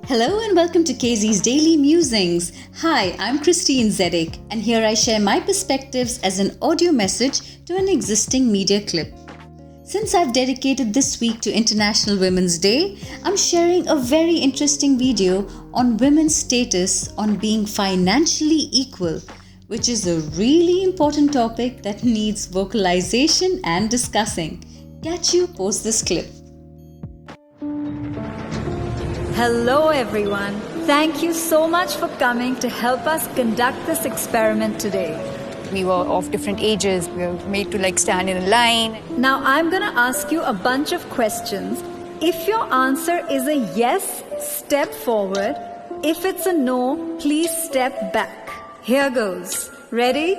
Hello and welcome to KZ's Daily Musings. Hi, I'm Kristine Zedek and here I share my perspectives as an audio message to an existing media clip. Since I've dedicated this week to International Women's Day, I'm sharing a very interesting video on women's status on being financially equal, which is a really important topic that needs vocalization and discussing. Catch you post this clip. Hello everyone. Thank you so much for coming to help us conduct this experiment today. We were of different ages. We were made to stand in a line. Now I'm going to ask you a bunch of questions. If your answer is a yes, step forward. If it's a no, please step back. Here goes. Ready?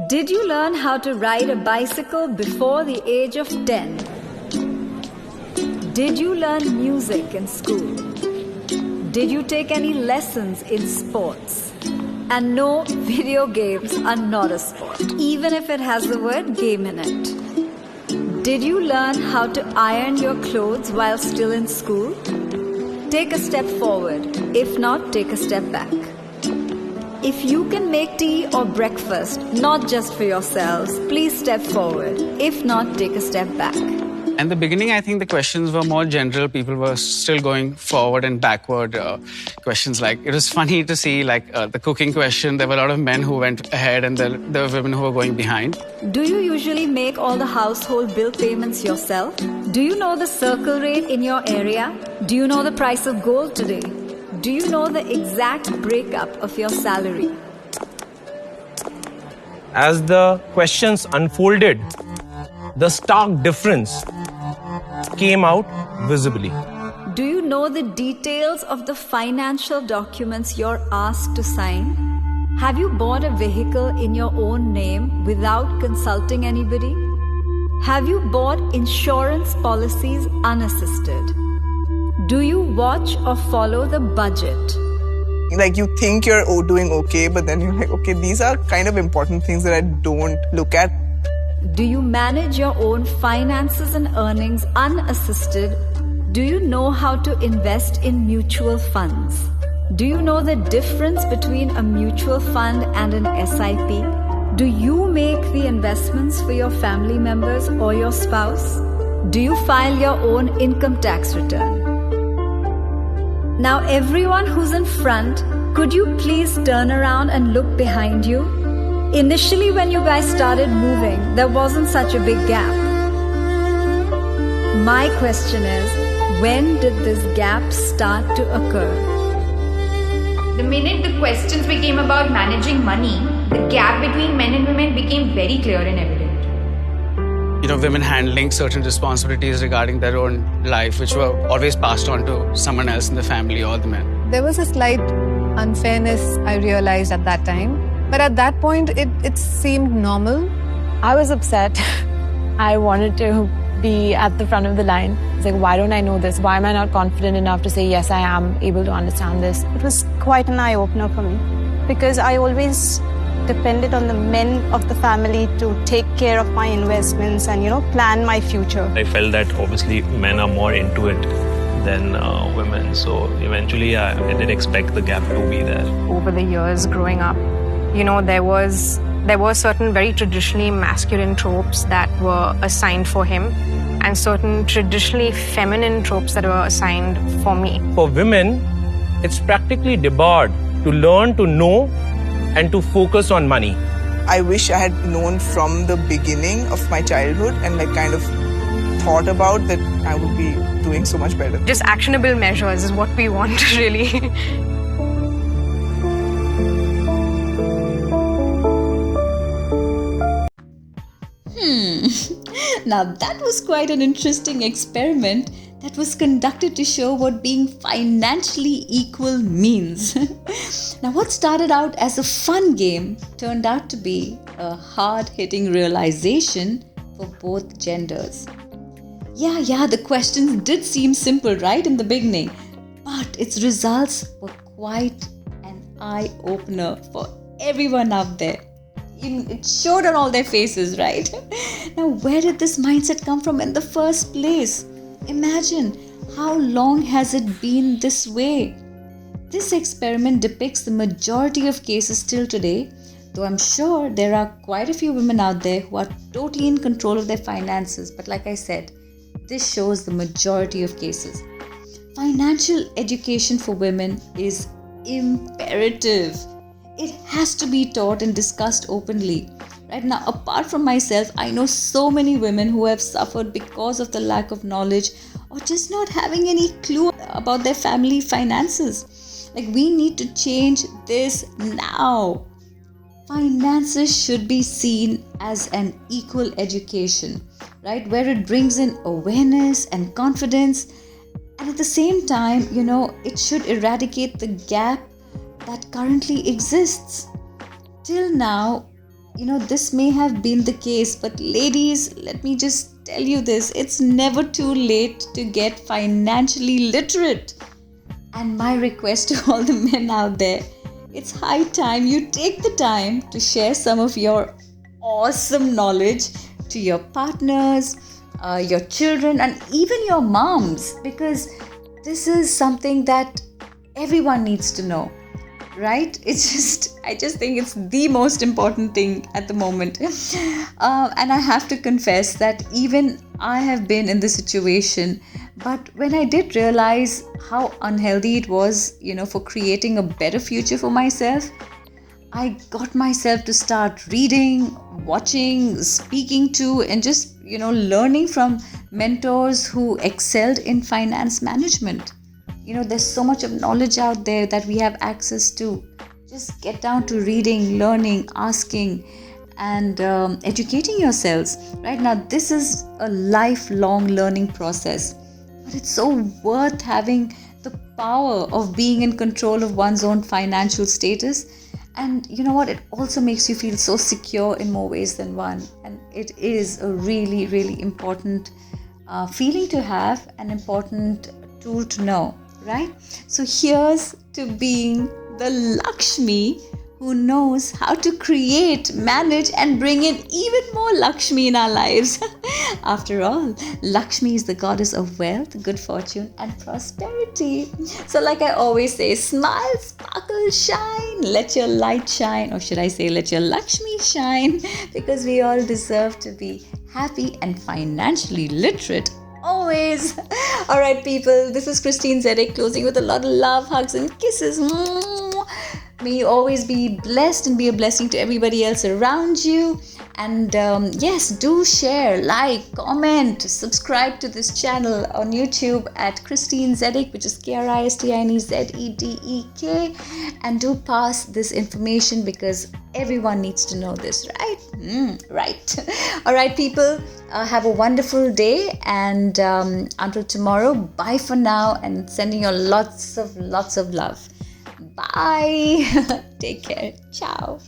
Did you learn how to ride a bicycle before the age of 10? Did you learn music in school? Did you take any lessons in sports? And no, video games are not a sport, even if it has the word game in it. Did you learn how to iron your clothes while still in school? Take a step forward. If not, take a step back. If you can make tea or breakfast, not just for yourselves, please step forward. If not, take a step back. In the beginning, I think the questions were more general. People were still going forward and backward. Questions it was funny to see the cooking question. There were a lot of men who went ahead and there were women who were going behind. Do you usually make all the household bill payments yourself? Do you know the circle rate in your area? Do you know the price of gold today? Do you know the exact breakup of your salary? As the questions unfolded, the stark difference came out visibly. Do you know the details of the financial documents you're asked to sign? Have you bought a vehicle in your own name without consulting anybody? Have you bought insurance policies unassisted? Do you watch or follow the budget? You think you're doing okay, but then you're okay, these are kind of important things that I don't look at. Do you manage your own finances and earnings unassisted? Do you know how to invest in mutual funds? Do you know the difference between a mutual fund and an SIP? Do you make the investments for your family members or your spouse? Do you file your own income tax return? Now everyone who's in front, could you please turn around and look behind you? Initially, when you guys started moving, there wasn't such a big gap. My question is, when did this gap start to occur? The minute the questions became about managing money, the gap between men and women became very clear and evident. Women handling certain responsibilities regarding their own life, which were always passed on to someone else in the family or the men. There was a slight unfairness I realized at that time. But at that point, it seemed normal. I was upset. I wanted to be at the front of the line. It's why don't I know this? Why am I not confident enough to say, yes, I am able to understand this? It was quite an eye-opener for me because I always depended on the men of the family to take care of my investments and, plan my future. I felt that obviously men are more into it than women. So eventually I did expect the gap to be there. Over the years growing up, there were certain very traditionally masculine tropes that were assigned for him and certain traditionally feminine tropes that were assigned for me. For women, it's practically debarred to learn to know and to focus on money. I wish I had known from the beginning of my childhood and kind of thought about that I would be doing so much better. Just actionable measures is what we want, really. Now that was quite an interesting experiment that was conducted to show what being financially equal means. Now what started out as a fun game turned out to be a hard-hitting realization for both genders. Yeah, the questions did seem simple right in the beginning, but its results were quite an eye-opener for everyone out there. It showed on all their faces, right? Now, where did this mindset come from in the first place? Imagine how long has it been this way? This experiment depicts the majority of cases till today, though I'm sure there are quite a few women out there who are totally in control of their finances. But like I said, this shows the majority of cases. Financial education for women is imperative. It has to be taught and discussed openly. Right now, apart from myself, I know so many women who have suffered because of the lack of knowledge or just not having any clue about their family finances. Like, we need to change this now. Finances should be seen as an equal education, right? Where it brings in awareness and confidence. And at the same time, it should eradicate the gap that currently exists. Till now, this may have been the case, but ladies, let me just tell you this, it's never too late to get financially literate. And my request to all the men out there, it's high time you take the time to share some of your awesome knowledge to your partners, your children, and even your moms, because this is something that everyone needs to know. Right? I just think it's the most important thing at the moment. And I have to confess that even I have been in this situation. But when I did realize how unhealthy it was, for creating a better future for myself, I got myself to start reading, watching, speaking to, and just, learning from mentors who excelled in finance management. There's so much of knowledge out there that we have access to. Just get down to reading, learning, asking, and educating yourselves. Right now, this is a lifelong learning process. But it's so worth having the power of being in control of one's own financial status. And you know what? It also makes you feel so secure in more ways than one. And it is a really, really important feeling to have, an important tool to know. Right? So here's to being the Lakshmi who knows how to create, manage, and bring in even more Lakshmi in our lives. After all, Lakshmi is the goddess of wealth, good fortune, and prosperity. So like I always say, smile, sparkle, shine, let your light shine. Or should I say, let your Lakshmi shine? Because we all deserve to be happy and financially literate. Always. All right, people, this is Kristine Zedek closing with a lot of love, hugs, and kisses. May you always be blessed and be a blessing to everybody else around you. And yes, do share, like, comment, subscribe to this channel on YouTube at Kristine Zedek, which is Kristine Zedek. And do pass this information because everyone needs to know this, right? Right. All right, people, have a wonderful day. And until tomorrow, bye for now, and sending you lots of love. Bye. Take care. Ciao.